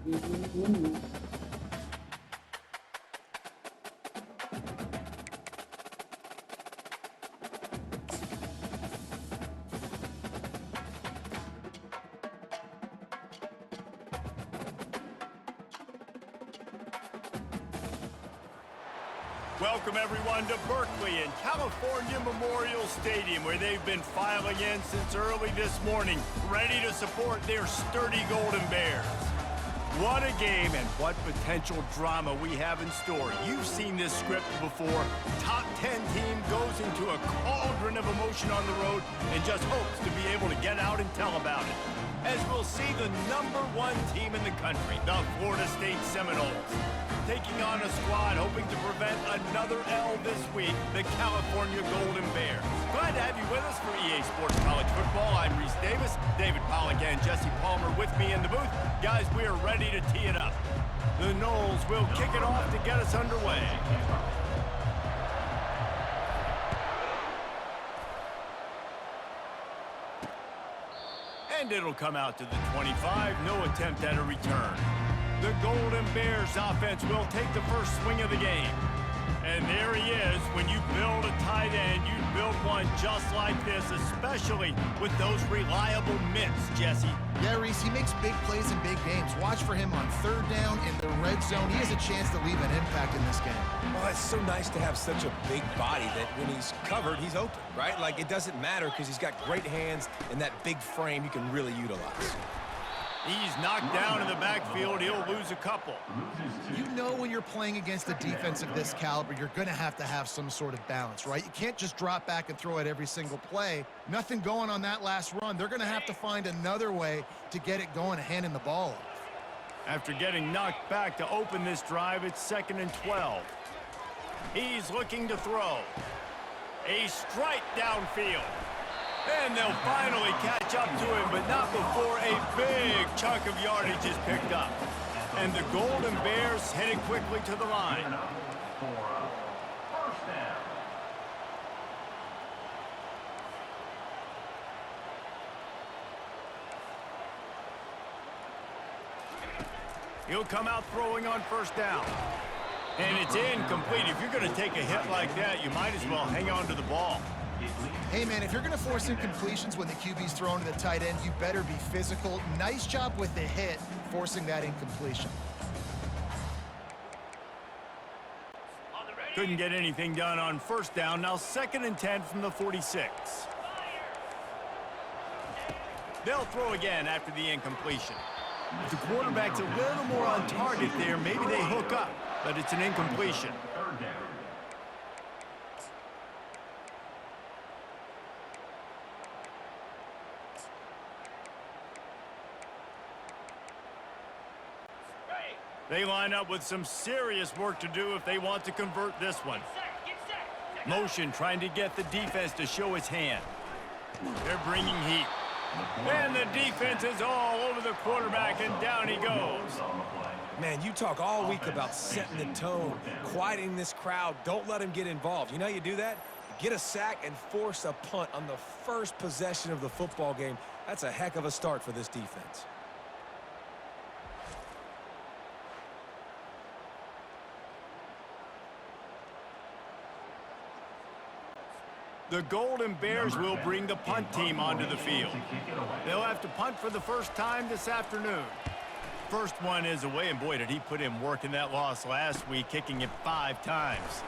Welcome, everyone, to Berkeley and California Memorial Stadium, where they've been filing in since early this morning, ready to support their sturdy Golden Bears. What a game and what potential drama we have in store. You've seen this script before. Top 10 team goes into a cauldron of emotion on the road and just hopes to be able to get out and tell about it. As we'll see the #1 team in the country, the Florida State Seminoles, taking on a squad hoping to prevent another L this week, the California Golden Bears. Glad to have you with us for EA Sports College Football. I'm Reese Davis, David Pollack and Jesse Palmer with me in the booth. Guys, we are ready to tee it up. The Noles will kick it off to get us underway. And it'll come out to the 25, no attempt at a return. The Golden Bears offense will take the first swing of the game. And there he is. When you build a tight end, you build one just like this, especially with those reliable mitts, Jesse. Yeah, Reese, he makes big plays in big games. Watch for him on third down in the red zone. He has a chance to leave an impact in this game. Well, it's so nice to have such a big body that when he's covered, he's open, right? Like, it doesn't matter because he's got great hands and that big frame you can really utilize. He's knocked down in the backfield. He'll lose a couple. You know when you're playing against a defense of this caliber, you're going to have some sort of balance, right? You can't just drop back and throw it every single play. Nothing going on that last run. They're going to have to find another way to get it going, handing the ball off. After getting knocked back to open this drive, it's 2nd and 12. He's looking to throw. A strike downfield. And they'll finally catch up to him, but not before a big chunk of yardage is picked up. And the Golden Bears headed quickly to the line. He'll come out throwing on first down. And it's incomplete. If you're going to take a hit like that, you might as well hang on to the ball. Hey, man, if you're going to force incompletions when the QB's thrown to the tight end, you better be physical. Nice job with the hit, forcing that incompletion. Couldn't get anything done on first down. Now 2nd and 10 from the 46. They'll throw again after the incompletion. If the quarterback's a little more on target there, maybe they hook up, but it's an incompletion. They line up with some serious work to do if they want to convert this one. Motion trying to get the defense to show his hand. They're bringing heat. And the defense is all over the quarterback, and down he goes. Man, you talk all week about setting the tone, quieting this crowd. Don't let him get involved. You know how you do that? Get a sack and force a punt on the first possession of the football game. That's a heck of a start for this defense. The Golden Bears will bring the punt team onto the field. They'll have to punt for the first time this afternoon. First one is away, and boy, did he put in work in that loss last week, kicking it 5 times.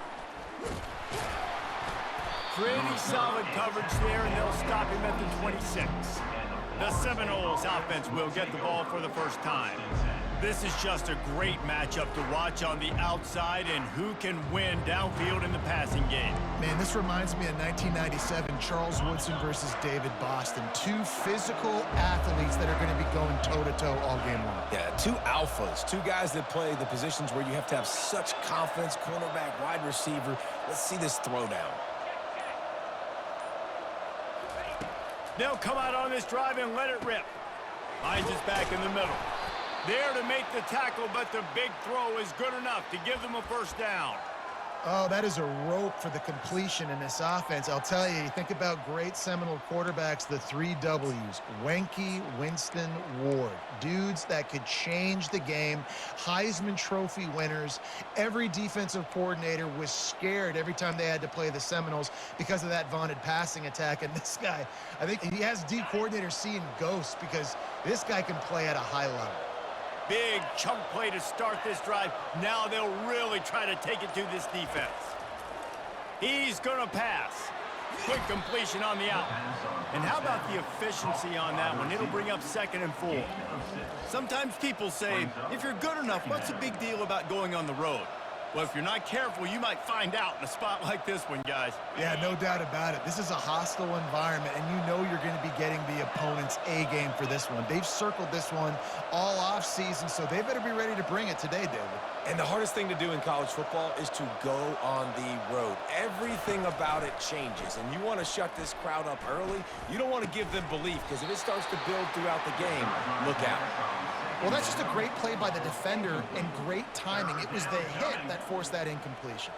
Pretty solid coverage there, and they'll stop him at the 26. The Seminoles offense will get the ball for the first time. This is just a great matchup to watch on the outside, and who can win downfield in the passing game. Man, this reminds me of 1997, Charles Woodson versus David Boston. 2 physical athletes that are going to be going toe-to-toe all game long. Yeah, 2 alphas, 2 guys that play the positions where you have to have such confidence, cornerback, wide receiver. Let's see this throwdown. They'll come out on this drive and let it rip. Hines is back in the middle. There to make the tackle, but the big throw is good enough to give them a first down. Oh, that is a rope for the completion in this offense. I'll tell you, you think about great Seminole quarterbacks, the 3 W's, Wenke, Winston, Ward. Dudes that could change the game, Heisman Trophy winners. Every defensive coordinator was scared every time they had to play the Seminoles because of that vaunted passing attack. And this guy, I think he has D coordinators seeing ghosts because this guy can play at a high level. Big chunk play to start this drive. Now they'll really try to take it to this defense. He's going to pass. Quick completion on the out. And how about the efficiency on that one? It'll bring up 2nd and 4. Sometimes people say, if you're good enough, what's the big deal about going on the road? Well, if you're not careful, you might find out in a spot like this one, guys. Yeah, no doubt about it. This is a hostile environment, and you know you're going to be getting the opponent's A game for this one. They've circled this one all offseason, so they better be ready to bring it today, David. And the hardest thing to do in college football is to go on the road. Everything about it changes, and you want to shut this crowd up early. You don't want to give them belief, because if it starts to build throughout the game, look out. Well, that's just a great play by the defender and great timing. It was the hit that forced that incompletion.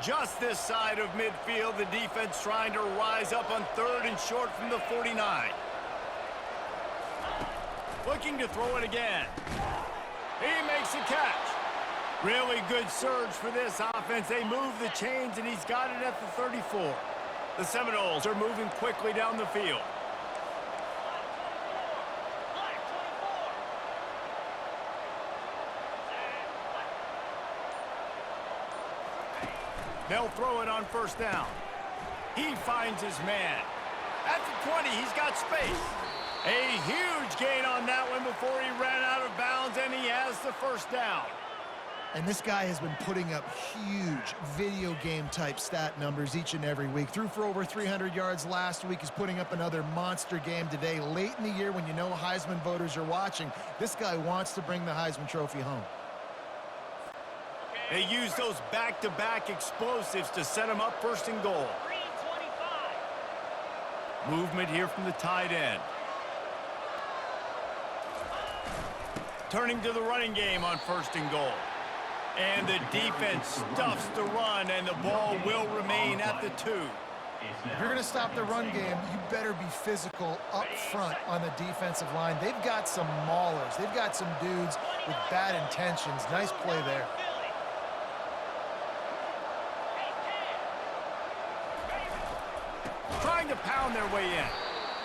Just this side of midfield, the defense trying to rise up on 3rd and short from the 49. Looking to throw it again. He makes a catch. Really good surge for this offense. They move the chains, and he's got it at the 34. The Seminoles are moving quickly down the field. They'll throw it on 1st down. He finds his man. At the 20, he's got space. A huge gain on that one before he ran out of bounds, and he has the 1st down. And this guy has been putting up huge video game type stat numbers each and every week. Threw for over 300 yards last week. He's putting up another monster game today. Late in the year when you know Heisman voters are watching, this guy wants to bring the Heisman Trophy home. They use those back-to-back explosives to set him up 1st and goal. Movement here from the tight end. Turning to the running game on 1st and goal. And the defense stuffs the run, and the ball will remain at the 2. If you're going to stop the run game, you better be physical up front on the defensive line. They've got some maulers. They've got some dudes with bad intentions. Nice play there. Trying to pound their way in.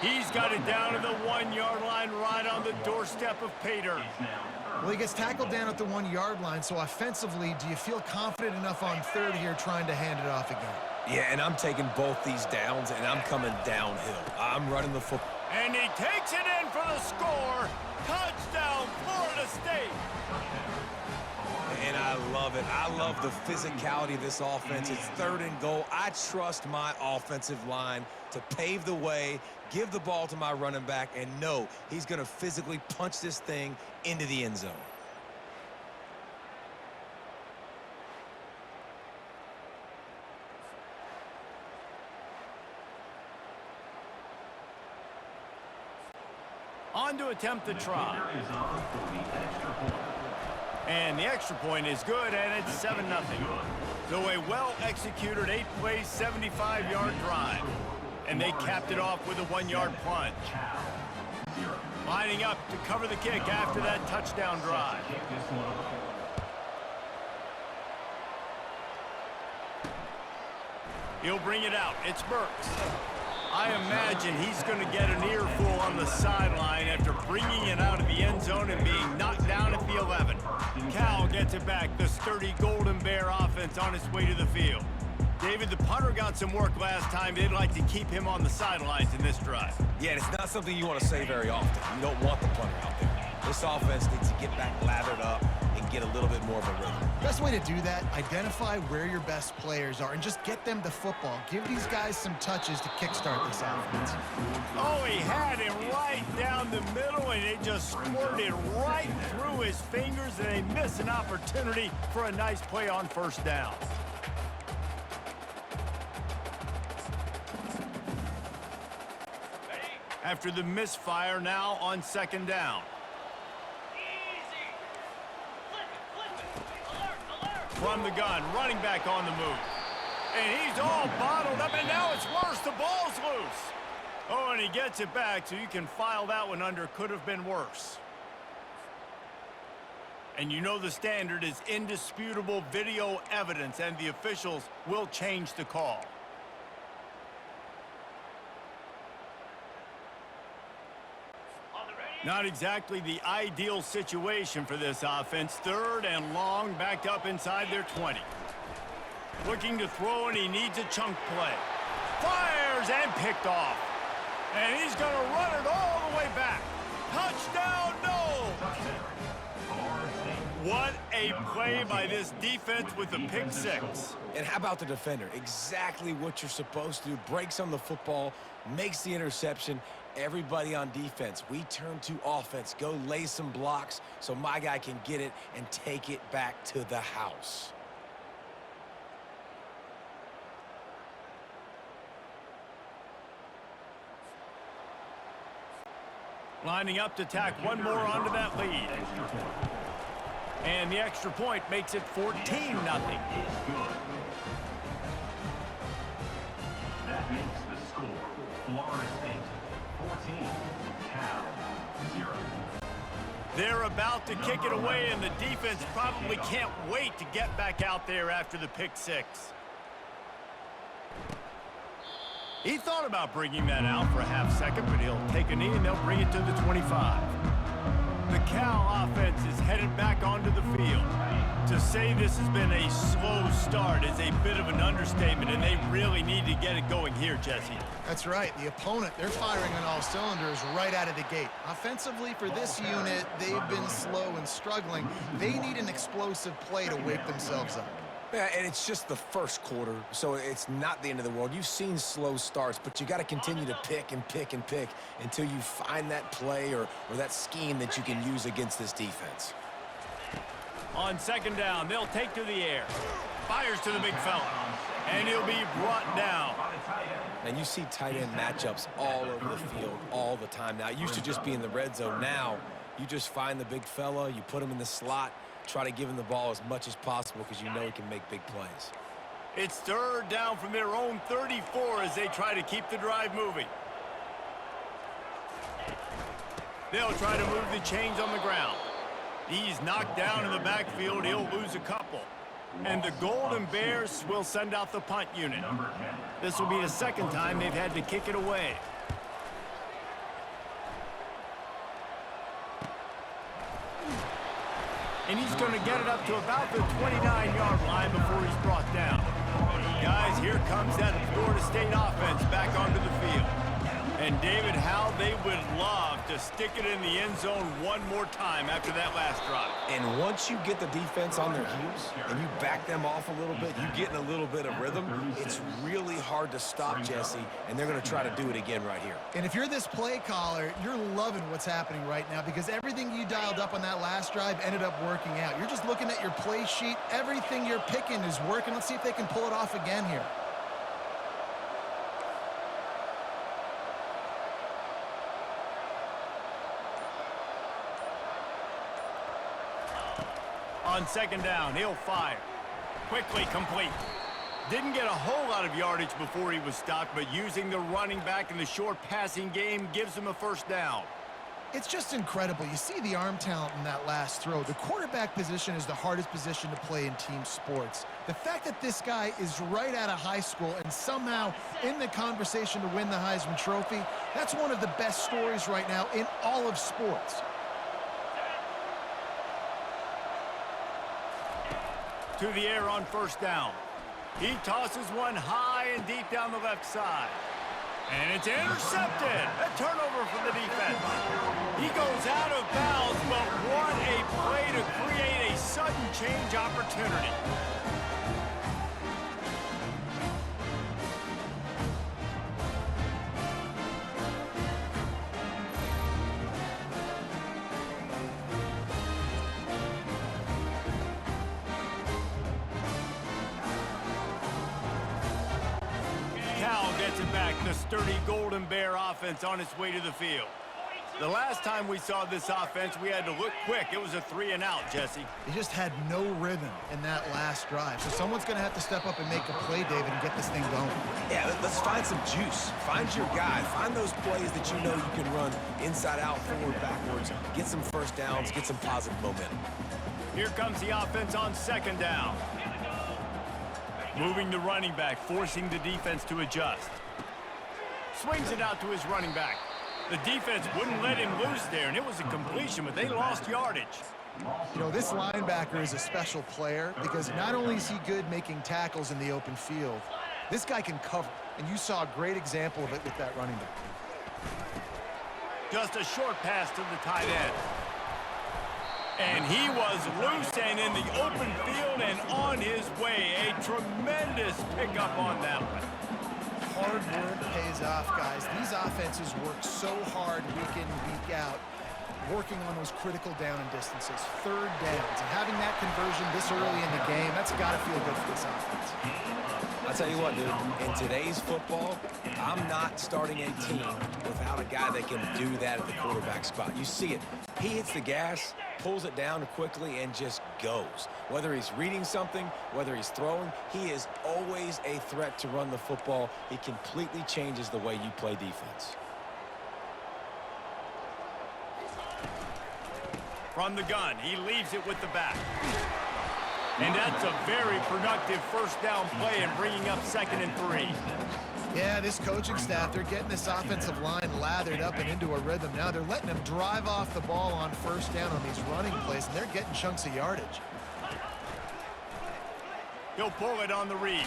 He's got it down to the 1-yard line right on the doorstep of Pater. Well, he gets tackled down at the 1-yard line, so offensively, do you feel confident enough on 3rd here trying to hand it off again? Yeah, and I'm taking both these downs, and I'm coming downhill. I'm running the football. And he takes it in for the score. Touchdown, Florida State. And I love it. I love the physicality of this offense. It's 3rd and goal. I trust my offensive line to pave the way, give the ball to my running back, and know he's going to physically punch this thing into the end zone. On to attempt the try. And the extra point is good, and it's 7-0. So a well-executed 8-play, 75-yard drive. And they capped it off with a 1-yard plunge. Lining up to cover the kick after that touchdown drive. He'll bring it out. It's Burks. I imagine he's going to get an earful on the sideline after bringing it out of the end zone and being knocked down at the 11. Cal gets it back. The sturdy Golden Bear offense on its way to the field. David, the punter got some work last time. They'd like to keep him on the sidelines in this drive. Yeah, it's not something you want to say very often. You don't want the punter out there. This offense needs to get back lathered up and get a little bit more of a rhythm. Best way to do that, identify where your best players are and just get them the football. Give these guys some touches to kickstart this offense. Oh, he had him right down the middle, and it just squirted right through his fingers, and they miss an opportunity for a nice play on 1st down. after the misfire now on second down. From the gun, running back on the move. And he's all bottled up, and now it's worse. The ball's loose. Oh, and he gets it back, so you can file that one under could have been worse. And you know the standard is indisputable video evidence, and the officials will change the call. Not exactly the ideal situation for this offense. Third and long, backed up inside their 20. Looking to throw, and he needs a chunk play. Fires and picked off. And he's going to run it all the way back. Touchdown, no! What a play by this defense with the pick six. And how about the defender? Exactly what you're supposed to do. Breaks on the football, makes the interception. Everybody on defense, we turn to offense. Go lay some blocks so my guy can get it and take it back to the house. Lining up to tack one more onto that lead. And the extra point makes it 14-0. That makes the score Florida State 14, Cal 0. They're about to kick it away, and the defense probably can't wait to get back out there after the pick six. He thought about bringing that out for a half second, but he'll take a knee and they'll bring it to the 25. The Cal offense is headed back onto the field. To say this has been a slow start is a bit of an understatement, and they really need to get it going here, Jesse. That's right. The opponent, they're firing on all cylinders right out of the gate. Offensively, for this unit, they've been slow and struggling. They need an explosive play to wake themselves up. Yeah, and it's just the first quarter, so it's not the end of the world. You've seen slow starts, but you got to continue to pick and pick and pick until you find that play or that scheme that you can use against this defense. On second down, they'll take to the air. Fires to the big fella, and he'll be brought down. And you see tight end matchups all over the field all the time now. It used to just be in the red zone. Now you just find the big fella, you put him in the slot, try to give him the ball as much as possible because you know he can make big plays. It's third down from their own 34 as they try to keep the drive moving. They'll try to move the chains on the ground. He's knocked down in the backfield. He'll lose a couple. And the Golden Bears will send out the punt unit. This will be the second time they've had to kick it away. And he's going to get it up to about the 29-yard line before he's brought down. Guys, here comes that Florida State offense back onto the field. And David, how they would love to stick it in the end zone one more time after that last drive. And once you get the defense on their heels and you back them off a little bit, you get in a little bit of rhythm, it's really hard to stop, Jesse, and they're going to try to do it again right here. And if you're this play caller, you're loving what's happening right now because everything you dialed up on that last drive ended up working out. You're just looking at your play sheet. Everything you're picking is working. Let's see if they can pull it off again here. On second down, he'll fire. Quickly complete. Didn't get a whole lot of yardage before he was stopped, but using the running back in the short passing game gives him a first down. It's just incredible. You see the arm talent in that last throw. The quarterback position is the hardest position to play in team sports. The fact that this guy is right out of high school and somehow in the conversation to win the Heisman Trophy, that's one of the best stories right now in all of sports. To the air on first down. He tosses one high and deep down the left side. And it's intercepted. A turnover for the defense. He goes out of bounds, but what a play to create a sudden change opportunity. Cal gets it back the sturdy Golden Bear offense on its way to the field. The last time we saw this offense, we had to look quick. It was a 3-and-out, Jesse. He just had no rhythm in that last drive. So someone's going to have to step up and make a play, David, and get this thing going. Yeah, let's find some juice. Find your guy. Find those plays that you know you can run inside out, forward, backwards. Get some first downs. Get some positive momentum. Here comes the offense on 2nd down. Moving the running back, forcing the defense to adjust. Swings it out to his running back. The defense wouldn't let him loose there, and it was a completion, but they lost yardage. You know, this linebacker is a special player because not only is he good making tackles in the open field, this guy can cover, and you saw a great example of it with that running back. Just a short pass to the tight end. And he was loose and in the open field and on his way. A tremendous pickup on that one. Hard work pays off, guys. These offenses work so hard week in and week out, working on those critical down and distances, 3rd downs, and having that conversion this early in the game, that's got to feel good for this offense. I'll tell you what, dude, in today's football, I'm not starting a team without a guy that can do that at the quarterback spot. You see it. He hits the gas, pulls it down quickly, and just goes. Whether he's reading something, whether he's throwing, he is always a threat to run the football. He completely changes the way you play defense. From the gun, he leaves it with the back. And that's a very productive first down play and bringing up 2nd and 3. Yeah, this coaching staff, they're getting this offensive line lathered up and into a rhythm. Now they're letting them drive off the ball on 1st down on these running plays, and they're getting chunks of yardage. He'll pull it on the read.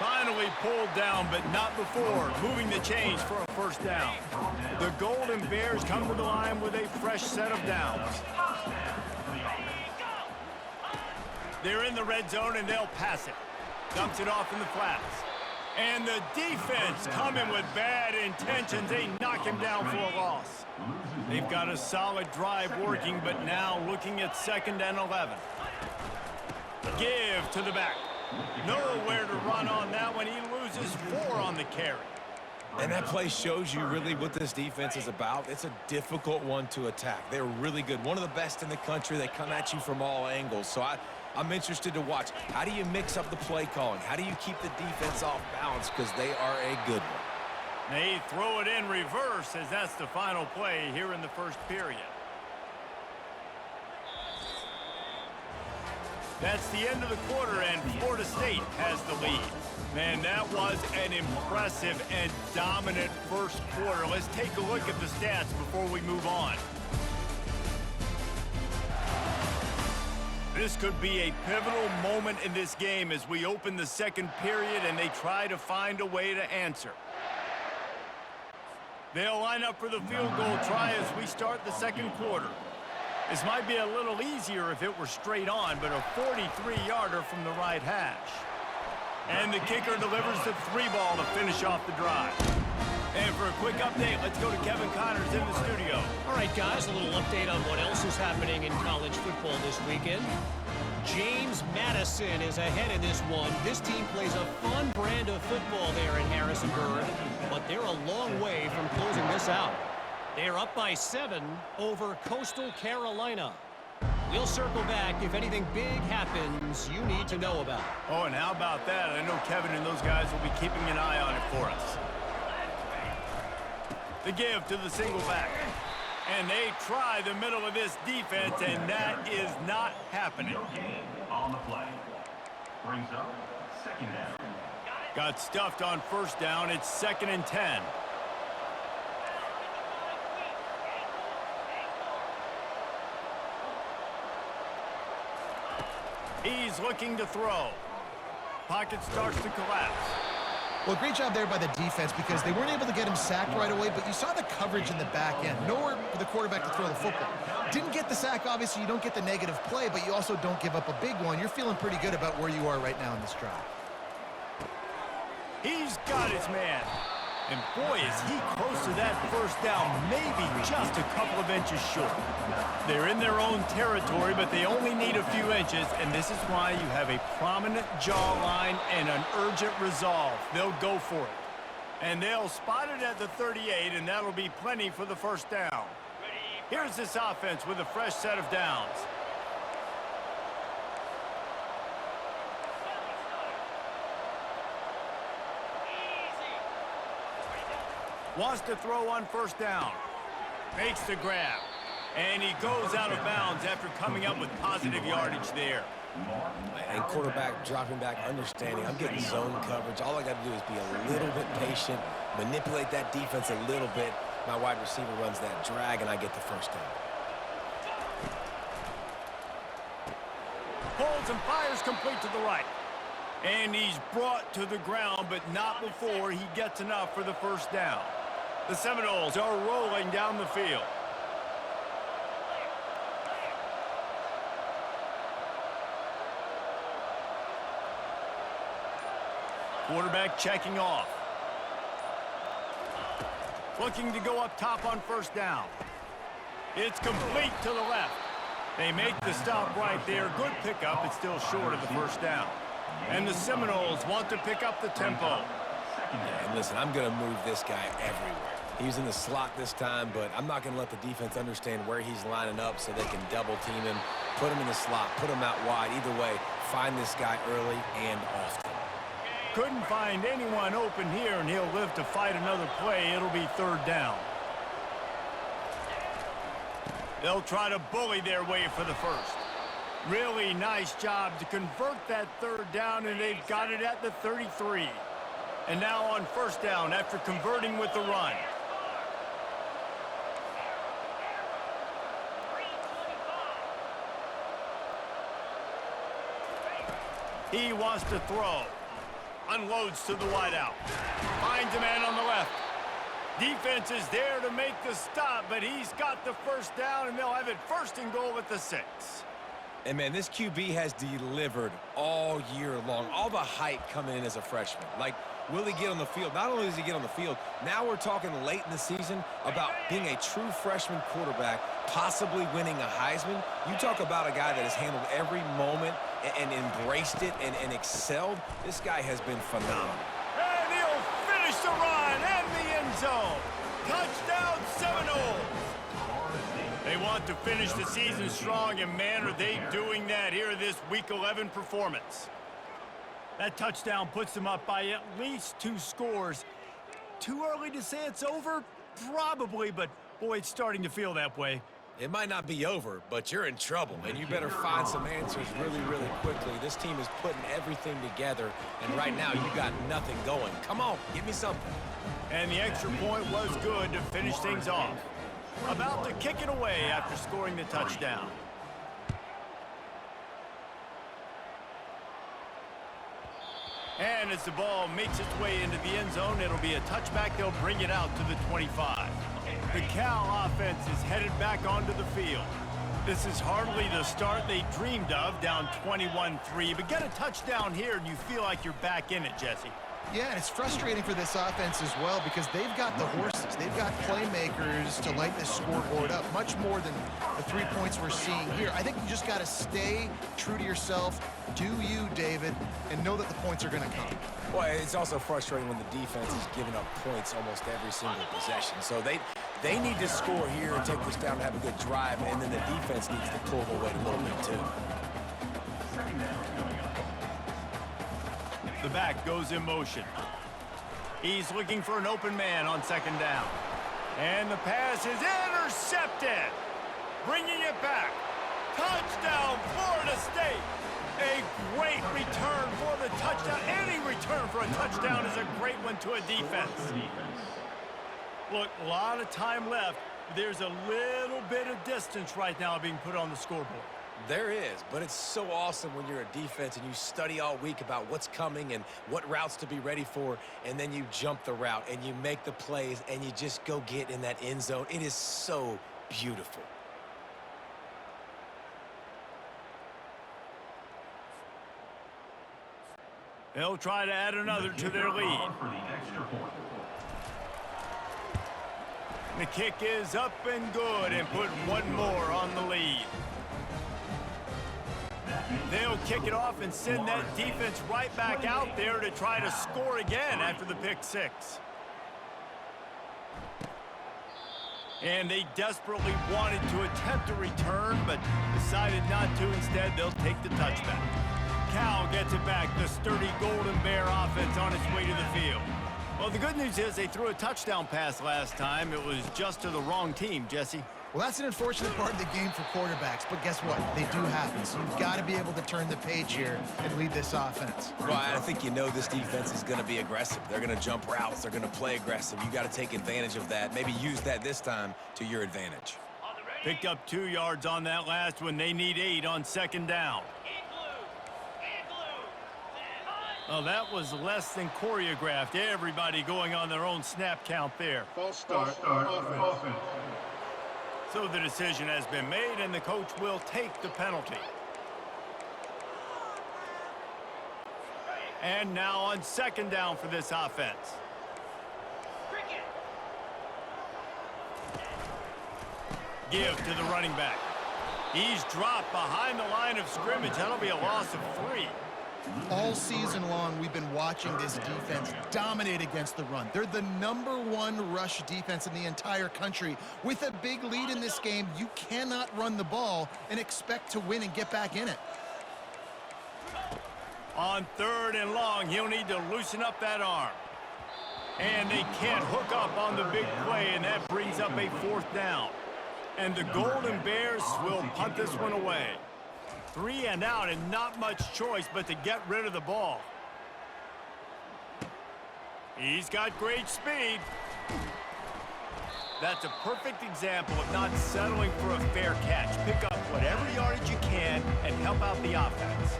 Finally pulled down, but not before moving the chains for a 1st down. The Golden Bears come to the line with a fresh set of downs. They're in the red zone, and they'll pass it. Dumps it off in the flats. And the defense coming with bad intentions. They knock him down for a loss. They've got a solid drive working, but now looking at 2nd and 11. Give to the back. Nowhere to run on that one. He loses 4 on the carry. And that play shows you really what this defense is about. It's a difficult one to attack. They're really good. One of the best in the country. They come at you from all angles. So I'm interested to watch. How do you mix up the play calling? How do you keep the defense off balance? Because they are a good one. They throw it in reverse as that's the final play here in the 1st period. That's the end of the quarter, and Florida State has the lead. Man, that was an impressive and dominant 1st quarter. Let's take a look at the stats before we move on. This could be a pivotal moment in this game as we open the 2nd period and they try to find a way to answer. They'll line up for the field goal try as we start the 2nd quarter. This might be a little easier if it were straight on, but a 43-yarder from the right hash. And the kicker delivers the 3-ball to finish off the drive. And for a quick update, let's go to Kevin Connors in the studio. All right, guys, a little update on what else is happening in college football this weekend. James Madison is ahead in this one. This team plays a fun brand of football there in Harrisonburg, but they're a long way from closing this out. They're up by 7 over Coastal Carolina. We'll circle back if anything big happens you need to know about. Oh, and how about that? I know Kevin and those guys will be keeping an eye on it for us. The give to the single back. And they try the middle of this defense, and that is not happening. On the play. Brings up 2nd down. Got stuffed on 1st down. It's 2nd and 10. He's looking to throw. Pocket starts to collapse. Well, great job there by the defense because they weren't able to get him sacked right away, but you saw the coverage in the back end. Nowhere for the quarterback to throw the football. Didn't get the sack, obviously. You don't get the negative play, but you also don't give up a big one. You're feeling pretty good about where you are right now in this drive. He's got his man. And boy, is he close to that 1st down, maybe just a couple of inches short. They're in their own territory, but they only need a few inches, and this is why you have a prominent jawline and an urgent resolve. They'll go for it. And they'll spot it at the 38, and that'll be plenty for the first down. Here's this offense with a fresh set of downs. Wants to throw on first down. Makes the grab. And he goes out of bounds after coming up with positive yardage there. And quarterback dropping back, understanding I'm getting zone coverage. All I got to do is be a little bit patient, manipulate that defense a little bit. My wide receiver runs that drag, and I get the first down. Pulls and fires complete to the right. And he's brought to the ground, but not before he gets enough for the first down. The Seminoles are rolling down the field. Quarterback checking off. Looking to go up top on first down. It's complete to the left. They make the stop right there. Good pickup. It's still short of the first down. And the Seminoles want to pick up the tempo. And listen, I'm going to move this guy everywhere. He's in the slot this time, but I'm not going to let the defense understand where he's lining up so they can double team him, put him in the slot, put him out wide. Either way, find this guy early and often. Couldn't find anyone open here, and he'll live to fight another play. It'll be third down. They'll try to bully their way for the first. Really nice job to convert that third down, and they've got it at the 33. And now on first down after converting with the run. He wants to throw. Unloads to the wideout. Finds a man on the left. Defense is there to make the stop, but he's got the first down, and they'll have it first and goal at the 6. And, man, this QB has delivered all year long. All the hype coming in as a freshman. Like, will he get on the field? Not only does he get on the field, now we're talking late in the season about being a true freshman quarterback, possibly winning a Heisman. You talk about a guy that has handled every moment and embraced it and excelled. This guy has been phenomenal. And he'll finish the run and the end zone. Touchdown Seminoles. They want to finish the season strong, and man, are they doing that here in this Week 11 performance. That touchdown puts them up by at least 2 scores. Too early to say it's over? Probably, but boy, it's starting to feel that way. It might not be over, but you're in trouble, and you better find some answers really, really quickly. This team is putting everything together, and right now you got nothing going. Come on, give me something. And the extra point was good to finish things off. About to kick it away after scoring the touchdown. And as the ball makes its way into the end zone, it'll be a touchback. They'll bring it out to the 25. The Cal offense is headed back onto the field. This is hardly the start they dreamed of, down 21-3. But get a touchdown here, and you feel like you're back in it, Jesse. Yeah, and it's frustrating for this offense as well because they've got the horses. They've got playmakers to light this scoreboard up, much more than the 3 points we're seeing here. I think you just got to stay true to yourself, do you, David, and know that the points are going to come. Well, it's also frustrating when the defense is giving up points almost every single possession. So they need to score here and take this down and have a good drive, and then the defense needs to pull the weight a little bit too. The back goes in motion. He's looking for an open man on second down. And the pass is intercepted. Bringing it back. Touchdown, Florida State. A great return for the touchdown. Any return for a touchdown is a great one to a defense. Look, a lot of time left. There's a little bit of distance right now being put on the scoreboard. There is, but it's so awesome when you're a defense and you study all week about what's coming and what routes to be ready for, and then you jump the route and you make the plays and you just go get in that end zone. It is so beautiful. They'll try to add another to their lead. The kick is up and good and put one more on the lead. They'll kick it off and send that defense right back out there to try to score again after the pick 6. And they desperately wanted to attempt a return, but decided not to. Instead, they'll take the touchback. Cal gets it back. The sturdy Golden Bear offense on its way to the field. Well, the good news is they threw a touchdown pass last time. It was just to the wrong team, Jesse. Well, that's an unfortunate part of the game for quarterbacks, but guess what? They do happen, so you've got to be able to turn the page here and lead this offense. Well, I think you know this defense is going to be aggressive. They're going to jump routes. They're going to play aggressive. You got to take advantage of that. Maybe use that this time to your advantage. Picked up 2 yards on that last one. They need 8 on second down. Oh, that was less than choreographed. Everybody going on their own snap count there. False start. Offense. So the decision has been made, and the coach will take the penalty. And now on second down for this offense. Give to the running back. He's dropped behind the line of scrimmage. That'll be a loss of 3. All season long, we've been watching this defense dominate against the run. They're the #1 rush defense in the entire country. With a big lead in this game, you cannot run the ball and expect to win and get back in it. On 3rd and long, he'll need to loosen up that arm. And they can't hook up on the big play, and that brings up a 4th down. And the Golden Bears will punt this one away. 3 and out, and not much choice but to get rid of the ball. He's got great speed. That's a perfect example of not settling for a fair catch. Pick up whatever yardage you can and help out the offense.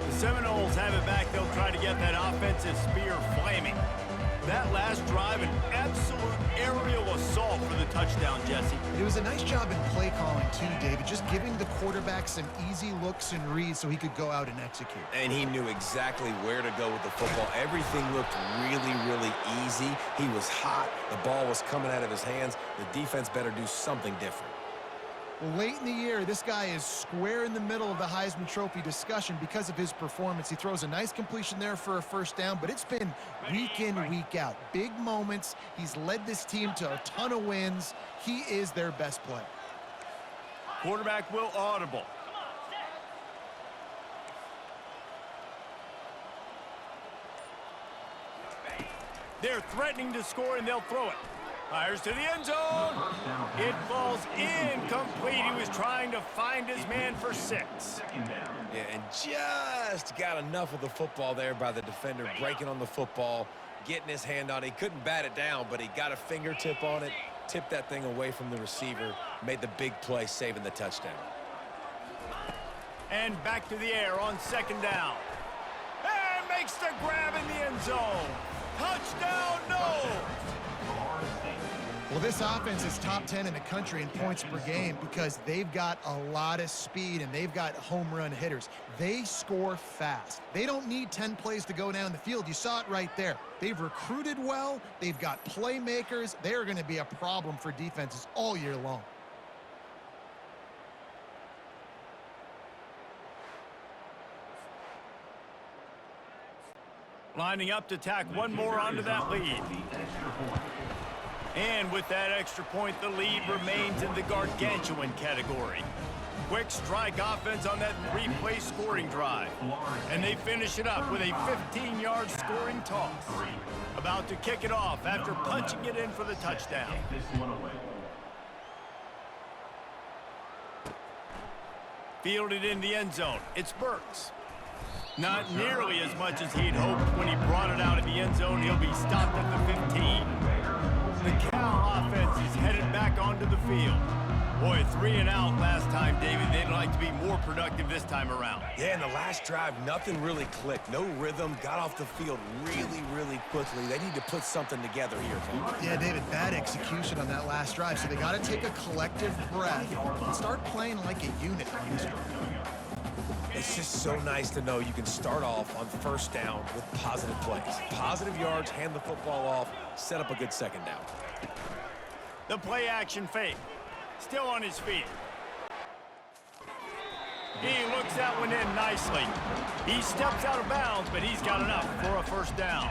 The Seminoles have it back. They'll try to get that offensive spear flaming. That last drive, an absolute aerial assault for the touchdown, Jesse. It was a nice job in play calling, too, David, just giving the quarterback some easy looks and reads so he could go out and execute. And he knew exactly where to go with the football. Everything looked really, really easy. He was hot. The ball was coming out of his hands. The defense better do something different. Well, late in the year, this guy is square in the middle of the Heisman Trophy discussion because of his performance. He throws a nice completion there for a 1st down, but it's been week in, week out. Big moments. He's led this team to a ton of wins. He is their best player. Quarterback will audible. They're threatening to score, and they'll throw it. Fires to the end zone. It falls incomplete. He was trying to find his man for 6. Yeah, and just got enough of the football there by the defender, breaking on the football, getting his hand on it. He couldn't bat it down, but he got a fingertip on it, tipped that thing away from the receiver, made the big play, saving the touchdown. And back to the air on second down. And makes the grab in the end zone. Touchdown, no! Well, this offense is top 10 in the country in points per game because they've got a lot of speed and they've got home run hitters. They score fast. They don't need 10 plays to go down the field. You saw it right there. They've recruited well. They've got playmakers. They are going to be a problem for defenses all year long. Lining up to tack one more onto that lead. And with that extra point, the lead remains in the gargantuan category. Quick strike offense on that 3-play scoring drive. And they finish it up with a 15-yard scoring toss. About to kick it off after punching it in for the touchdown. Fielded in the end zone. It's Burks. Not nearly as much as he'd hoped when he brought it out of the end zone. He'll be stopped at the 15. The Cal offense is headed back onto the field. Boy, 3 and out last time, David. They'd like to be more productive this time around. Yeah, in the last drive, nothing really clicked. No rhythm, got off the field really, really quickly. They need to put something together here, Paul. Yeah, David, bad execution on that last drive. So they got to take a collective breath and start playing like a unit on this one. It's just so nice to know you can start off on 1st down with positive plays. Positive yards, hand the football off, set up a good 2nd down. The play action fake. Still on his feet. He looks that one in nicely. He steps out of bounds, but he's got enough for a first down.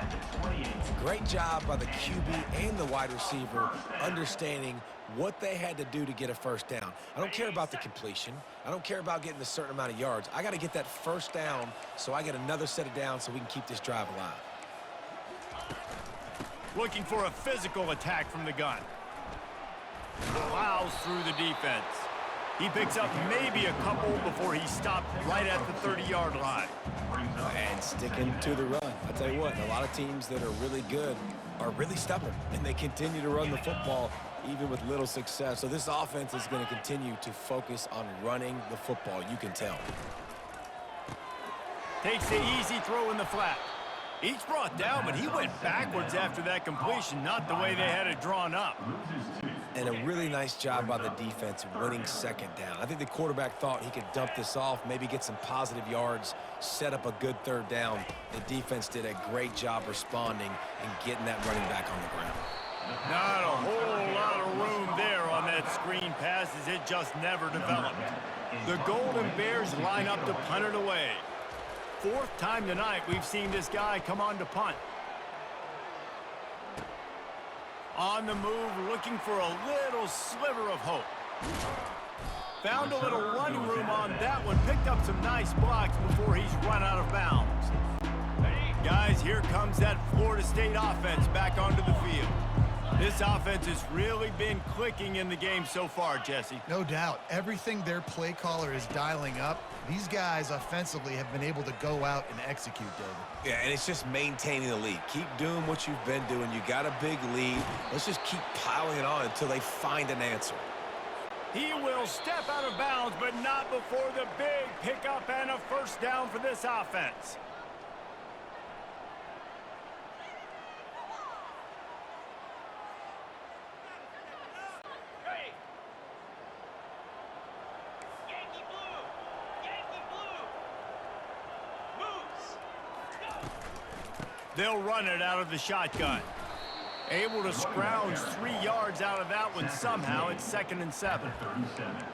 Great job by the QB and the wide receiver understanding what they had to do to get a first down. I don't care about the completion. I don't care about getting a certain amount of yards. I got to get that first down so I get another set of downs so we can keep this drive alive. Looking for a physical attack from the gun. Plows through the defense. He picks up maybe a couple before he stopped right at the 30-yard line. And sticking to the run. I'll tell you what, a lot of teams that are really good are really stubborn, and they continue to run the football even with little success. So this offense is going to continue to focus on running the football, you can tell. Takes the easy throw in the flat. He's brought down, but he went backwards after that completion, not the way they had it drawn up. And a really nice job by the defense winning second down. I think the quarterback thought he could dump this off, maybe get some positive yards, set up a good third down. The defense did a great job responding and getting that running back on the ground. Not a whole lot of room there on that screen pass as it just never developed. The Golden Bears line up to punt it away. Fourth time tonight we've seen this guy come on to punt. On the move, looking for a little sliver of hope. Found a little running room on that one. Picked up some nice blocks before he's run out of bounds. Guys, here comes that Florida State offense back onto the field. This offense has really been clicking in the game so far, Jesse. No doubt. Everything their play caller is dialing up, these guys offensively have been able to go out and execute, David. Yeah, and it's just maintaining the lead. Keep doing what you've been doing. You got a big lead. Let's just keep piling it on until they find an answer. He will step out of bounds, but not before the big pickup and a first down for this offense. They'll run it out of the shotgun. Able to scrounge 3 yards out of that one somehow. It's 2nd and 7.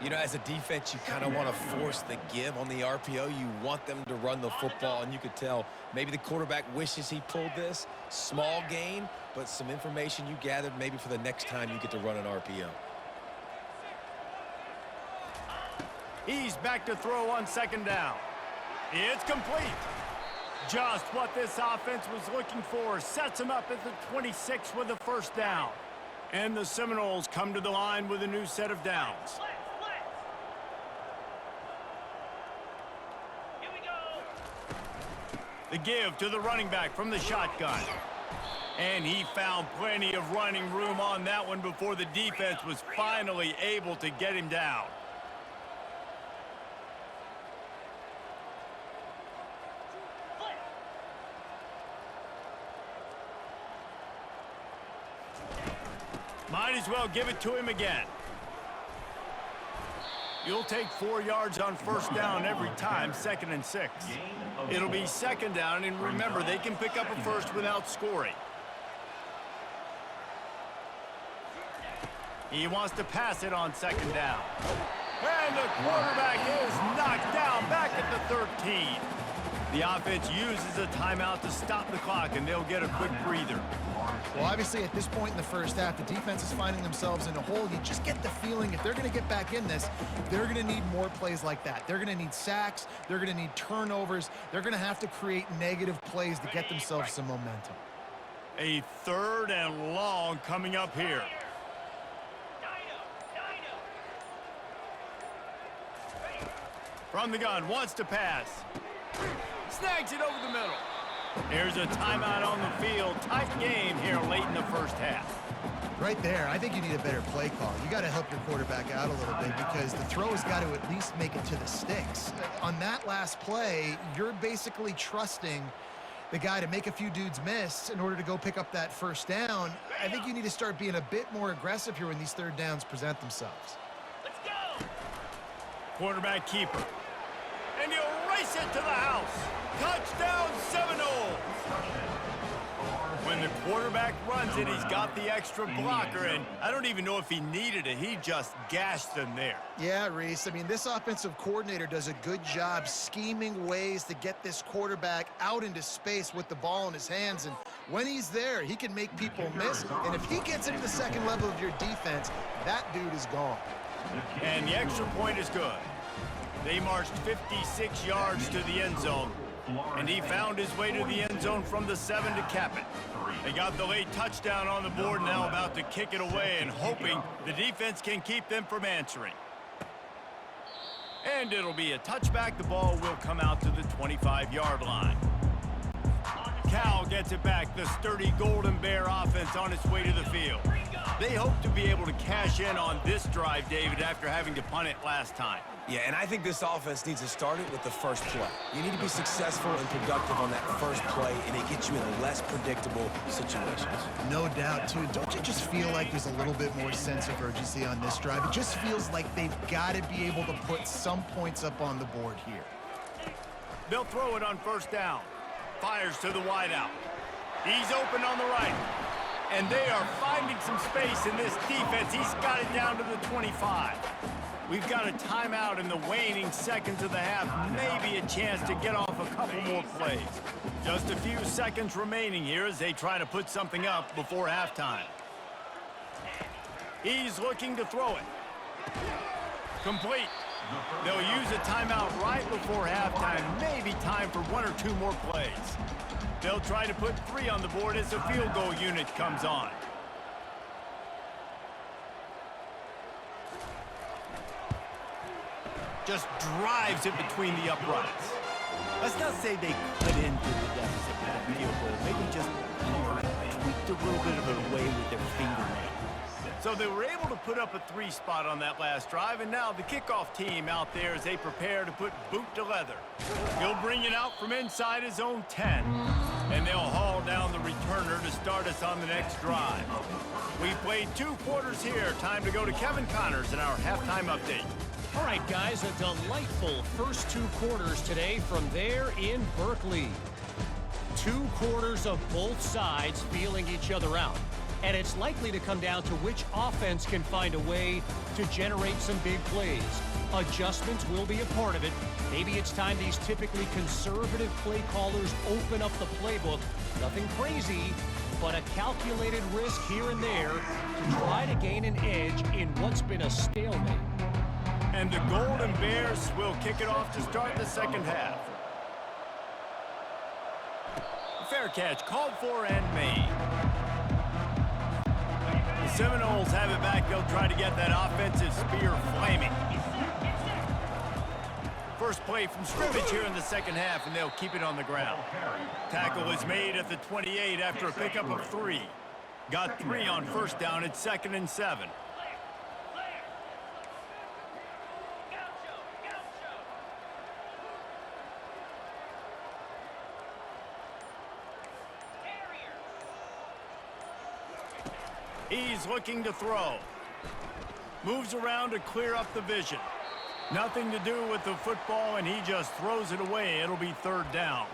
You know, as a defense, you kind of want to force the give on the RPO. You want them to run the football, and you could tell maybe the quarterback wishes he pulled this. Small gain, but some information you gathered maybe for the next time you get to run an RPO. He's back to throw on 2nd down. It's complete. Just what this offense was looking for. Sets him up at the 26 with a first down. And the Seminoles come to the line with a new set of downs. Here we go. The give to the running back from the shotgun. And he found plenty of running room on that one before the defense was finally able to get him down. Might as well give it to him again. You'll take 4 yards on first down every time, 2nd and 6. It'll be 2nd down, and remember, they can pick up a first without scoring. He wants to pass it on 2nd down. And the quarterback is knocked down back at the 13. The offense uses a timeout to stop the clock, and they'll get a quick breather. Well, obviously, at this point in the first half, the defense is finding themselves in a hole. You just get the feeling if they're going to get back in this, they're going to need more plays like that. They're going to need sacks. They're going to need turnovers. They're going to have to create negative plays to get themselves some momentum. A 3rd and long coming up here. From the gun, wants to pass. Snags it over the middle. There's a timeout on the field. Tight game here late in the first half. Right there, I think you need a better play call. You got to help your quarterback out a little bit because the throw has got to at least make it to the sticks. On that last play, you're basically trusting the guy to make a few dudes miss in order to go pick up that first down. I think you need to start being a bit more aggressive here when these 3rd downs present themselves. Let's go. Quarterback keeper. And he'll race takes it to the house. Touchdown Seminoles! When the quarterback runs it, he's got the extra blocker, and I don't even know if he needed it. He just gashed them there. Yeah, Reese. I mean, this offensive coordinator does a good job scheming ways to get this quarterback out into space with the ball in his hands. And when he's there, he can make people miss. And if he gets into the second level of your defense, that dude is gone. And the extra point is good. They marched 56 yards to the end zone, and he found his way to the end zone from the 7 to cap it. They got the late touchdown on the board, now about to kick it away and hoping the defense can keep them from answering. And it'll be a touchback. The ball will come out to the 25-yard line. Cal gets it back. The sturdy Golden Bear offense on its way to the field. They hope to be able to cash in on this drive, David, after having to punt it last time. Yeah, and I think this offense needs to start it with the first play. You need to be successful and productive on that first play, and it gets you in less predictable situations. No doubt, too. Don't you just feel like there's a little bit more sense of urgency on this drive? It just feels like they've got to be able to put some points up on the board here. They'll throw it on first down. Fires to the wideout. He's open on the right. And they are finding some space in this defense. He's got it down to the 25. We've got a timeout in the waning seconds of the half. Maybe a chance to get off a couple more plays. Just a few seconds remaining here as they try to put something up before halftime. He's looking to throw it. Complete. They'll use a timeout right before halftime. Maybe time for one or two more plays. They'll try to put 3 on the board as the field goal unit comes on. Just drives it between the uprights. Let's not say they cut into the deficit with a field goal. Maybe just tweaked a little bit of it away with their fingernail. So they were able to put up a 3 spot on that last drive, and now the kickoff team out there as they prepare to put boot to leather. He'll bring it out from inside his own 10, and they'll haul down the returner to start us on the next drive. We've played 2 quarters here. Time to go to Kevin Connors in our halftime update. All right, guys, a delightful first 2 quarters today from there in Berkeley. 2 quarters of both sides feeling each other out. And it's likely to come down to which offense can find a way to generate some big plays. Adjustments will be a part of it. Maybe it's time these typically conservative play callers open up the playbook. Nothing crazy, but a calculated risk here and there to try to gain an edge in what's been a stalemate. And the Golden Bears will kick it off to start the second half. Fair catch called for and made. The Seminoles have it back. They'll try to get that offensive spear flaming. First play from scrimmage here in the second half, and they'll keep it on the ground. Tackle is made at the 28 after a pickup of 3. Got 3 on first down. It's 2nd and 7. He's looking to throw. Moves around to clear up the vision. Nothing to do with the football, and he just throws it away. It'll be 3rd down.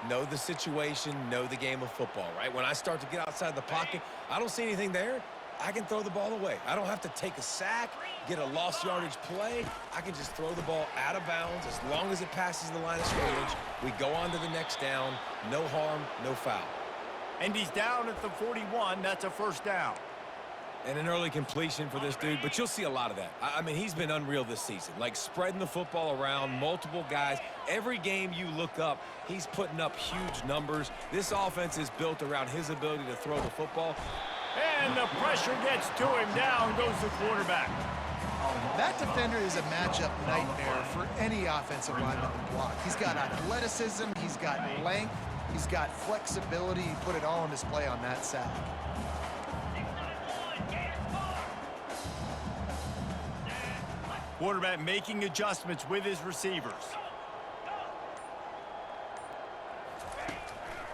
Know the situation, know the game of football, right? When I start to get outside the pocket, I don't see anything there, I can throw the ball away. I don't have to take a sack, get a lost yardage play. I can just throw the ball out of bounds as long as it passes the line of scrimmage. We go on to the next down. No harm, no foul. And he's down at the 41. That's a 1st down. And an early completion for this dude, but you'll see a lot of that. I mean, he's been unreal this season, like spreading the football around, multiple guys. Every game you look up, he's putting up huge numbers. This offense is built around his ability to throw the football. And the pressure gets to him. Down goes the quarterback. That defender is a matchup nightmare for any offensive lineman to block. He's got athleticism, he's got length, he's got flexibility. He put it all on display on that sack. Quarterback making adjustments with his receivers.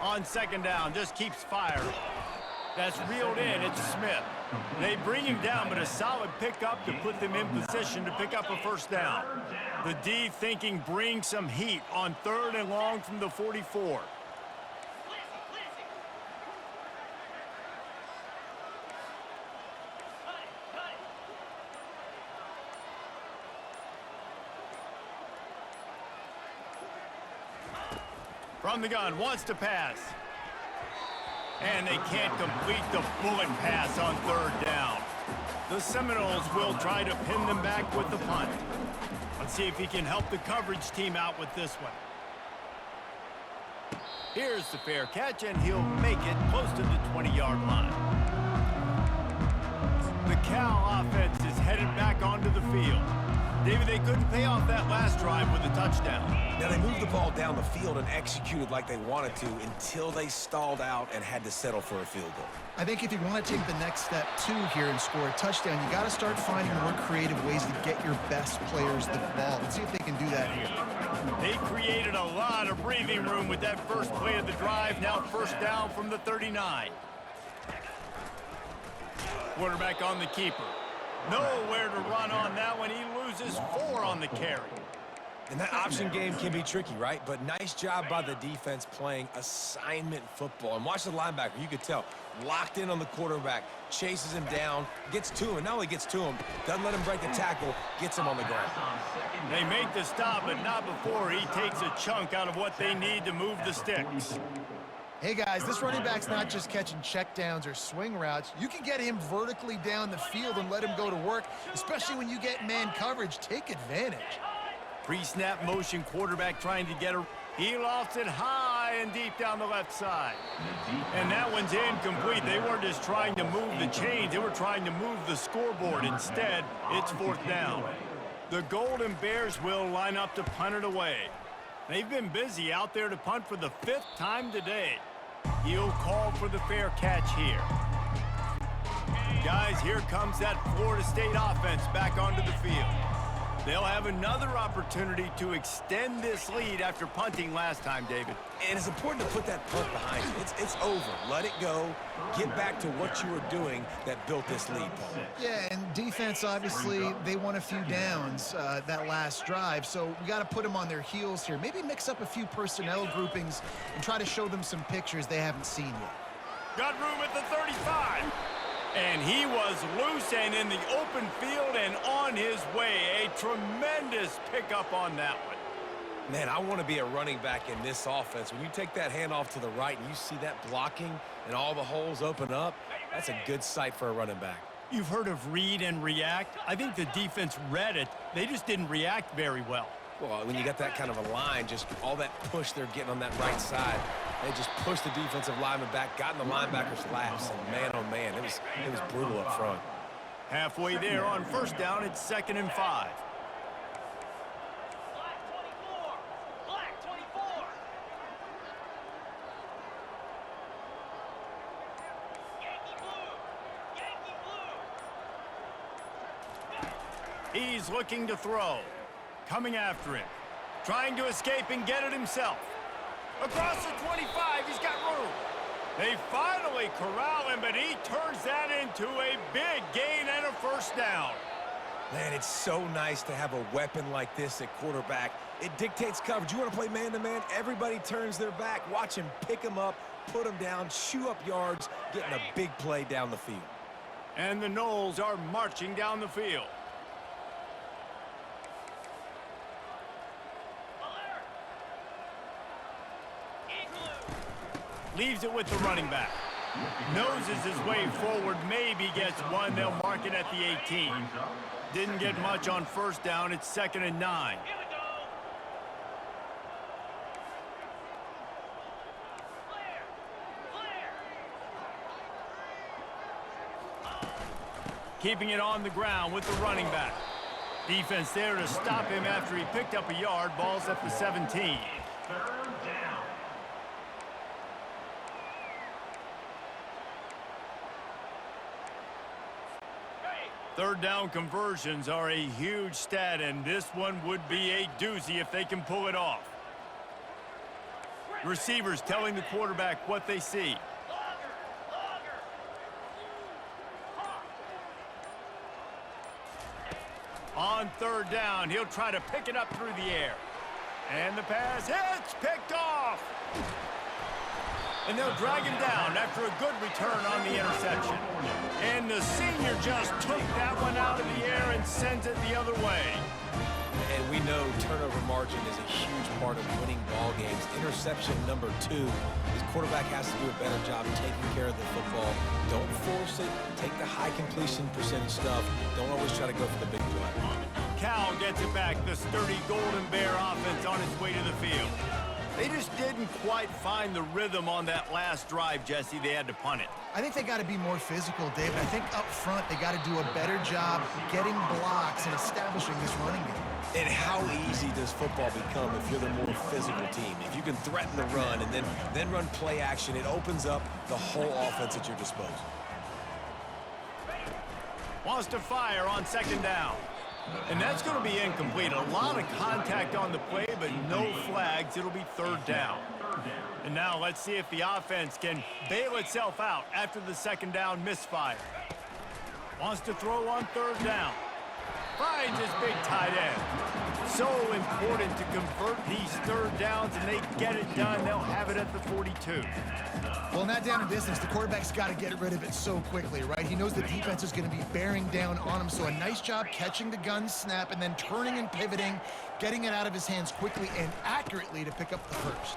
On 2nd down, just keeps firing. That's reeled in. It's Smith. They bring him down, but a solid pickup to put them in position to pick up a first down. The D thinking bring some heat on 3rd and long from the 44. From the gun, wants to pass. And they can't complete the bullet pass on 3rd down. The Seminoles will try to pin them back with the punt. Let's see if he can help the coverage team out with this one. Here's the fair catch, and he'll make it close to the 20-yard line. The Cal offense is headed back onto the field. David, they couldn't pay off that last drive with a touchdown. Now, they moved the ball down the field and executed like they wanted to until they stalled out and had to settle for a field goal. I think if you want to take the next step, too, here and score a touchdown, you got to start finding more creative ways to get your best players the ball. Let's see if they can do that here. They created a lot of breathing room with that first play of the drive. Now 1st down from the 39. Quarterback on the keeper. Nowhere to run on that one. He loses 4 on the carry. And that option game can be tricky, right? But nice job by the defense playing assignment football. And watch the linebacker. You could tell. Locked in on the quarterback. Chases him down. Gets to him. And not only gets to him, doesn't let him break the tackle. Gets him on the ground. They make the stop, but not before he takes a chunk out of what they need to move the sticks. Hey, guys, this running back's not just catching checkdowns or swing routes. You can get him vertically down the field and let him go to work, especially when you get man coverage. Take advantage. Pre-snap motion, quarterback trying to get her. He lofts it high and deep down the left side. And that one's incomplete. They weren't just trying to move the chains. They were trying to move the scoreboard. Instead, it's 4th down. The Golden Bears will line up to punt it away. They've been busy out there to punt for the 5th time today. He'll call for the fair catch here. Guys, here comes that Florida State offense back onto the field. They'll have another opportunity to extend this lead after punting last time, David. And it's important to put that punt behind you. It's over. Let it go. Get back to what you were doing that built this lead, Paul. Yeah, and defense, obviously, they won a few downs that last drive, so we got to put them on their heels here. Maybe mix up a few personnel groupings and try to show them some pictures they haven't seen yet. Got room at the 35. And he was loose and in the open field and on his way. A tremendous pickup on that one. Man, I want to be a running back in this offense. When you take that handoff to the right and you see that blocking and all the holes open up, that's a good sight for a running back. You've heard of read and react. I think the defense read it. They just didn't react very well. Well, when you got that kind of a line, just all that push they're getting on that right side, they just pushed the defensive lineman back, got in the linebacker's laps, and man, oh man, it was brutal up front. Halfway there on 1st down, it's 2nd and 5. Black 24. Yankee blue. Yankee blue. He's looking to throw. Coming after him. Trying to escape and get it himself. Across the 25, he's got room. They finally corral him, but he turns that into a big gain and a 1st down. Man, it's so nice to have a weapon like this at quarterback. It dictates coverage. You want to play man-to-man? Everybody turns their back. Watch him pick him up, put him down, chew up yards, getting a big play down the field. And the Noles are marching down the field. Leaves it with the running back. Noses his way forward, maybe gets one. They'll mark it at the 18. Didn't get much on 1st down. It's 2nd and 9. Here we go. Flare. Keeping it on the ground with the running back. Defense there to stop him after he picked up a yard. Ball's at the 17. 3rd down. 3rd down conversions are a huge stat, and this one would be a doozy if they can pull it off. Receivers telling the quarterback what they see. on third down. He'll try to pick it up through the air. And the pass hits, picked off. And they'll drag him down after a good return on the interception. And the senior just took that one out of the air and sends it the other way. And we know turnover margin is a huge part of winning ball games. Interception number 2. His quarterback has to do a better job taking care of the football. Don't force it. Take the high completion percentage stuff. Don't always try to go for the big play. Cal gets it back. The sturdy Golden Bear offense on its way to the field. They just didn't quite find the rhythm on that last drive, Jesse. They had to punt it. I think they got to be more physical, David. I think up front they got to do a better job getting blocks and establishing this running game. And how easy does football become if you're the more physical team? If you can threaten the run and then run play action, it opens up the whole offense at your disposal. Wants to fire on second down. And that's going to be incomplete. A lot of contact on the play, but no flags. It'll be third down. And now let's see if the offense can bail itself out after the second down misfire. Wants to throw on third down. Finds his big tight end. So important to convert these third downs, and they get it done. They'll have it at the 42. Well, in that down and distance, the quarterback's got to get rid of it so quickly, right? He knows the defense is going to be bearing down on him, so a nice job catching the gun snap and then turning and pivoting, getting it out of his hands quickly and accurately to pick up the first.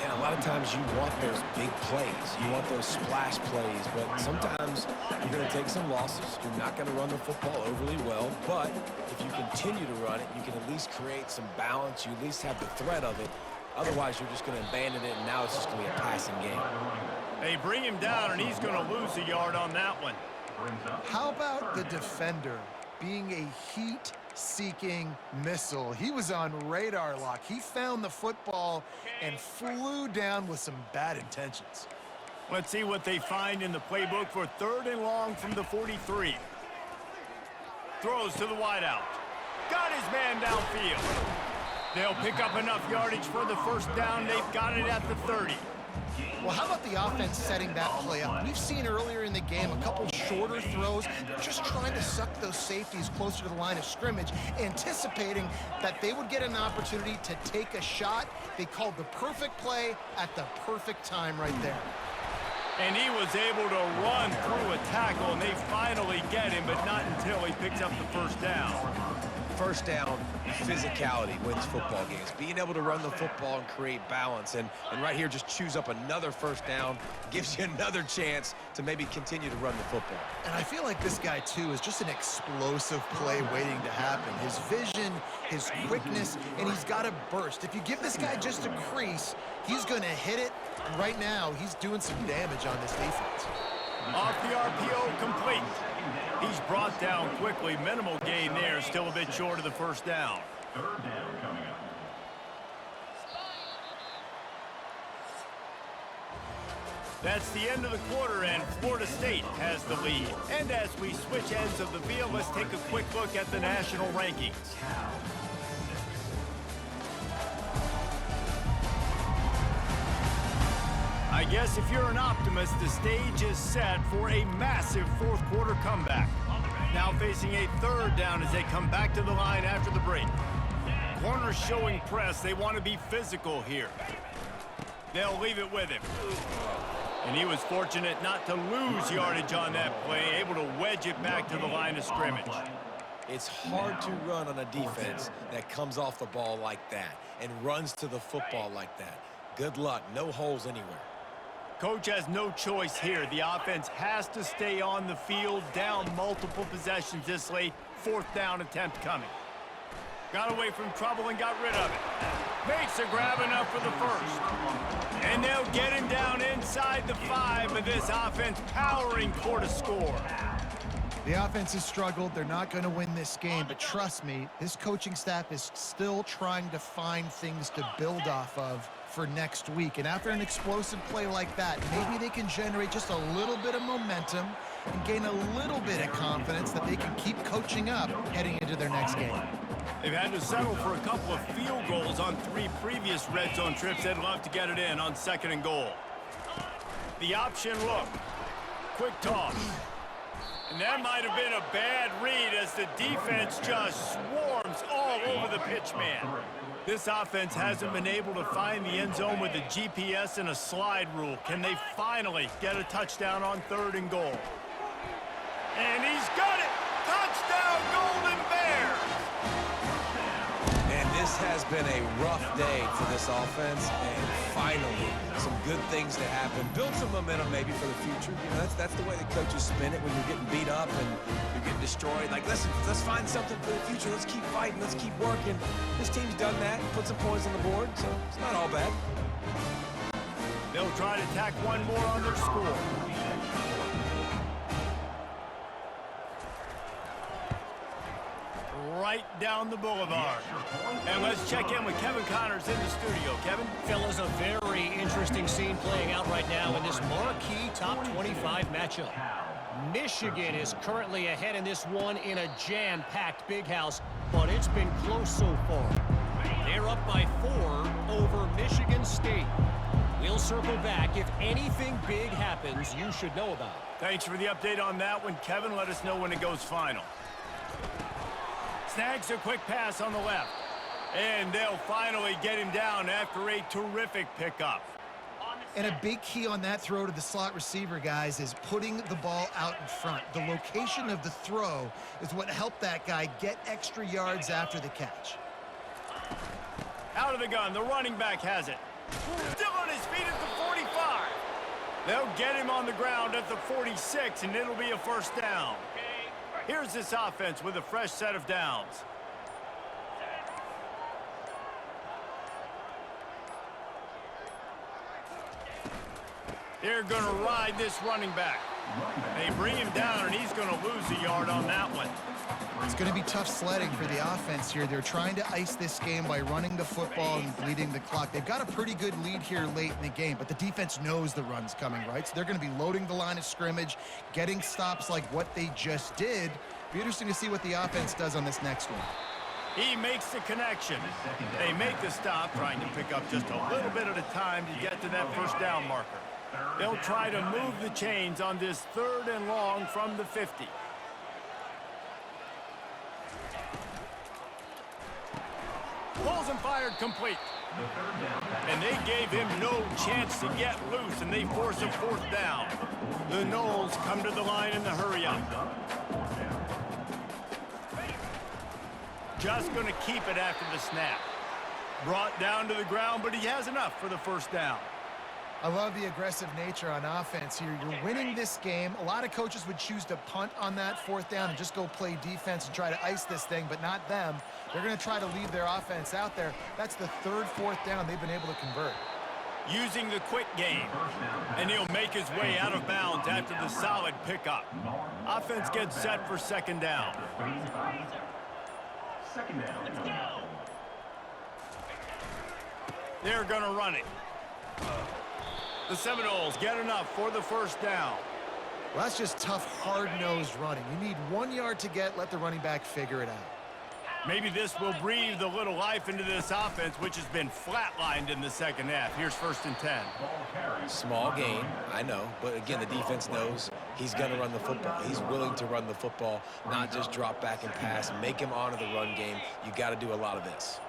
And a lot of times you want those big plays. You want those splash plays, but sometimes you're going to take some losses. You're not going to run the football overly well, but if you continue to run it, you can at least create some balance. You at least have the threat of it. Otherwise, you're just going to abandon it, and now it's just going to be a passing game. They bring him down, and he's going to lose a yard on that one. How about the defender being a heat-seeking missile? He was on radar lock. He found the football and flew down with some bad intentions. Let's see what they find in the playbook for third and long from the 43. Throws to the wideout. Got his man downfield. They'll pick up enough yardage for the first down. They've got it at the 30. Well, how about the offense setting that play up? We've seen earlier in the game a couple shorter throws. They're just trying to suck those safeties closer to the line of scrimmage, anticipating that they would get an opportunity to take a shot. They called the perfect play at the perfect time right there. And he was able to run through a tackle, and they finally get him, but not until he picks up the first down. First down, physicality wins football games. Being able to run the football and create balance. And right here, just choose up another first down, gives you another chance to maybe continue to run the football. And I feel like this guy, too, is just an explosive play waiting to happen. His vision, his quickness, and he's got a burst. If you give this guy just a crease, he's going to hit it. And right now, he's doing some damage on this defense. Off the RPO, complete. He's brought down quickly. Minimal gain there, still a bit short of the first down. Third down coming up. That's the end of the quarter, and Florida State has the lead. And as we switch ends of the field, let's take a quick look at the national rankings. I guess if you're an optimist, the stage is set for a massive fourth quarter comeback. Now facing a third down as they come back to the line after the break. Corners showing press. They want to be physical here. They'll leave it with him. And he was fortunate not to lose yardage on that play, able to wedge it back to the line of scrimmage. It's hard to run on a defense that comes off the ball like that and runs to the football like that. Good luck. No holes anywhere. Coach has no choice here. The offense has to stay on the field, down multiple possessions this late. Fourth down attempt coming. Got away from trouble and got rid of it. Makes a grab enough for the first. And they'll get him down inside the 5, but this offense powering for to score. The offense has struggled. They're not going to win this game, but trust me, this coaching staff is still trying to find things to build off of for next week. And after an explosive play like that, maybe they can generate just a little bit of momentum and gain a little bit of confidence that they can keep coaching up heading into their next game. They've had to settle for a couple of field goals on 3 previous red zone trips. They'd love to get it in on 2nd and goal. The option look. Quick toss. And that might have been a bad read as the defense just swarms all over the pitch man. This offense hasn't been able to find the end zone with a GPS and a slide rule. Can they finally get a touchdown on 3rd and goal? And he's got it! Touchdown, Golden Bears! And this has been a rough day for this offense, and finally some good things to happen. Build some momentum maybe for the future. You know, that's the way the coaches spin it when you're getting beat up and you're getting destroyed. Like, listen, let's find something for the future. Let's keep fighting. Let's keep working. This team's done that, put some points on the board, so it's not all bad. They'll try to tack one more on their score. Right down the boulevard. And let's check in with Kevin Connors in the studio. Kevin? Fellas, a very interesting scene playing out right now in this marquee top 25 matchup. Michigan is currently ahead in this one in a jam-packed big house, but it's been close so far. They're up by 4 over Michigan State. We'll circle back. If anything big happens, you should know about it. Thanks for the update on that one, Kevin. Let us know when it goes final. Snags a quick pass on the left. And they'll finally get him down after a terrific pickup. And a big key on that throw to the slot receiver, guys, is putting the ball out in front. The location of the throw is what helped that guy get extra yards after the catch. Out of the gun, the running back has it. Still on his feet at the 45. They'll get him on the ground at the 46, and it'll be a first down. Here's this offense with a fresh set of downs. They're going to ride this running back. They bring him down, and he's going to lose a yard on that one. It's going to be tough sledding for the offense here. They're trying to ice this game by running the football and bleeding the clock. They've got a pretty good lead here late in the game, but the defense knows the run's coming, right? So they're going to be loading the line of scrimmage, getting stops like what they just did. Be interesting to see what the offense does on this next one. He makes the connection. They make the stop, trying to pick up just a little bit at a time to get to that first down marker. They'll try to move the chains on this 3rd and long from the 50. Pulls and fired complete. And they gave him no chance to get loose, and they force a 4th down. The Noles come to the line in the hurry-up. Just going to keep it after the snap. Brought down to the ground, but he has enough for the first down. I love the aggressive nature on offense here. You're winning this game. A lot of coaches would choose to punt on that 4th down and just go play defense and try to ice this thing, but not them. They're going to try to leave their offense out there. That's the 3rd, 4th down they've been able to convert. Using the quick game, and he'll make his way out of bounds after the solid pickup. Offense gets set for 2nd down. They're going to run it. The Seminoles get enough for the first down. Well, that's just tough, hard-nosed running. You need 1 yard to get, let the running back figure it out. Maybe this will breathe a little life into this offense, which has been flatlined in the second half. Here's 1st and 10. Small gain, I know, but again, the defense knows he's going to run the football. He's willing to run the football, not just drop back and pass, make him honor the run game. You got to do a lot of this.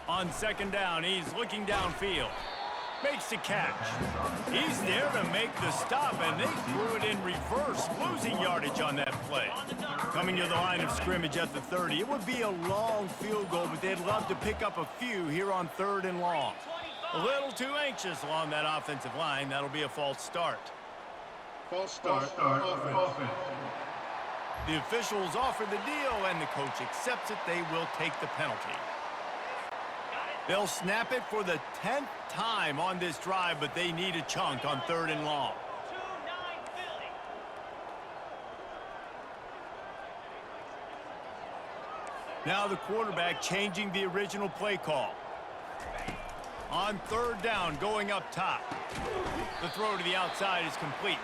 On 2nd down, he's looking downfield. Makes the catch. He's there to make the stop, and they threw it in reverse, losing yardage on that play. Coming to the line of scrimmage at the 30. It would be a long field goal, but they'd love to pick up a few here on 3rd and long. A little too anxious along that offensive line. That'll be a false start. False start. Offense. The officials offer the deal, and the coach accepts it. They will take the penalty. They'll snap it for the 10th time on this drive, but they need a chunk on 3rd and long. Now the quarterback changing the original play call. On 3rd down, going up top. The throw to the outside is complete.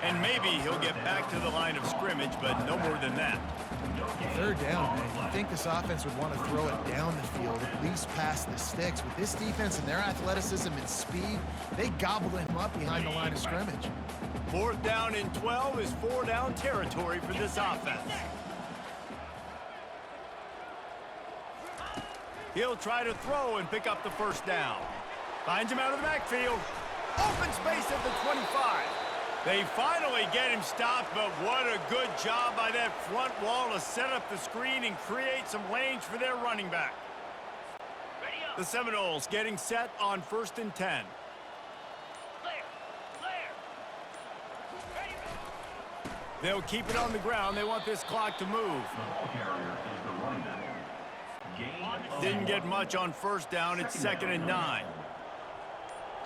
And maybe he'll get back to the line of scrimmage, but no more than that. Third down, man. You think this offense would want to throw it down the field, at least past the sticks. With this defense and their athleticism and speed, they gobbled him up behind the line of scrimmage. 4th down and 12 is 4-down territory for this offense. He'll try to throw and pick up the first down. Finds him out of the backfield. Open space at the 25. They finally get him stopped, but what a good job by that front wall to set up the screen and create some lanes for their running back. Ready up. The Seminoles getting set on 1st and 10. Clear. Clear. Ready. They'll keep it on the ground. They want this clock to move. The ball carrier is the running back. Gain of Didn't get much on 1st down. It's 2nd and 9.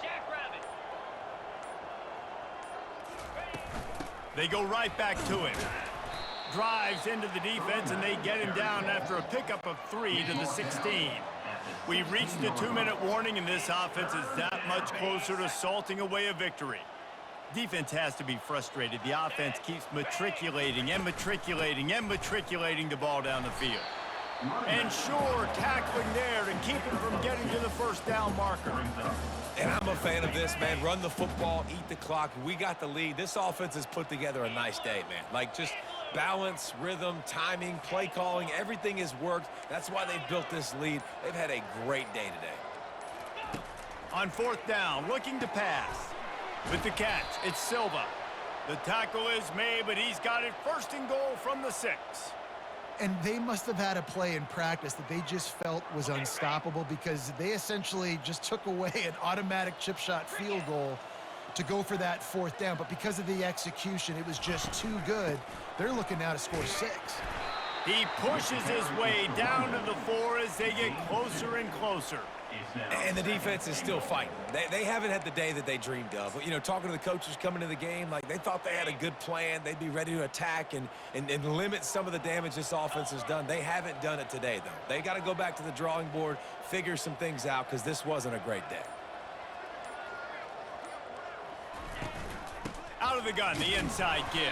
Jackrabbit. They go right back to him. Drives into the defense, and they get him down after a pickup of 3 to the 16. We've reached a 2-minute warning, and this offense is that much closer to salting away a victory. Defense has to be frustrated. The offense keeps matriculating and matriculating and matriculating the ball down the field. And sure, tackling there to keep him from getting to the 1st down marker. And I'm a fan of this, man. Run the football, eat the clock. We got the lead. This offense has put together a nice day, man. Like, just balance, rhythm, timing, play calling, everything has worked. That's why they've built this lead. They've had a great day today. On 4th down, looking to pass. With the catch, it's Silva. The tackle is made, but he's got it 1st and goal from the 6. And they must have had a play in practice that they just felt was unstoppable, because they essentially just took away an automatic chip shot field goal to go for that 4th down. But because of the execution, it was just too good. They're looking now to score 6. He pushes his way down to the 4 as they get closer and closer. And the defense is still fighting. They haven't had the day that they dreamed of. You know, talking to the coaches coming to the game, like, they thought they had a good plan. They'd be ready to attack and limit some of the damage this offense has done. They haven't done it today, though. They got to go back to the drawing board, figure some things out, because this wasn't a great day. Out of the gun, the inside give.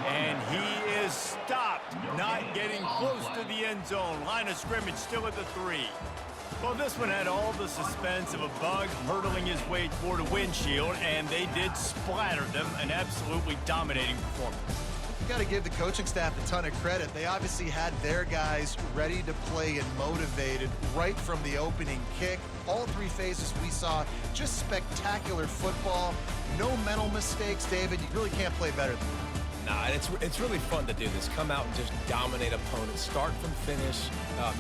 And he is stopped, not getting close to the end zone. Line of scrimmage still at the 3. Well, this one had all the suspense of a bug hurtling his way toward a windshield, and they did splatter them. An absolutely dominating performance. You got to give the coaching staff a ton of credit. They obviously had their guys ready to play and motivated right from the opening kick. All 3 phases we saw, just spectacular football. No mental mistakes, David. You really can't play better than that. Nah, it's really fun to do this. Come out and just dominate opponents. Start from finish.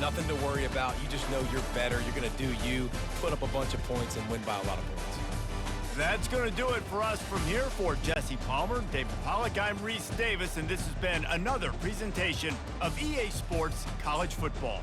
Nothing to worry about. You just know you're better. You're going to do you, put up a bunch of points, and win by a lot of points. That's going to do it for us from here. For Jesse Palmer, David Pollack, I'm Reese Davis, and this has been another presentation of EA Sports College Football.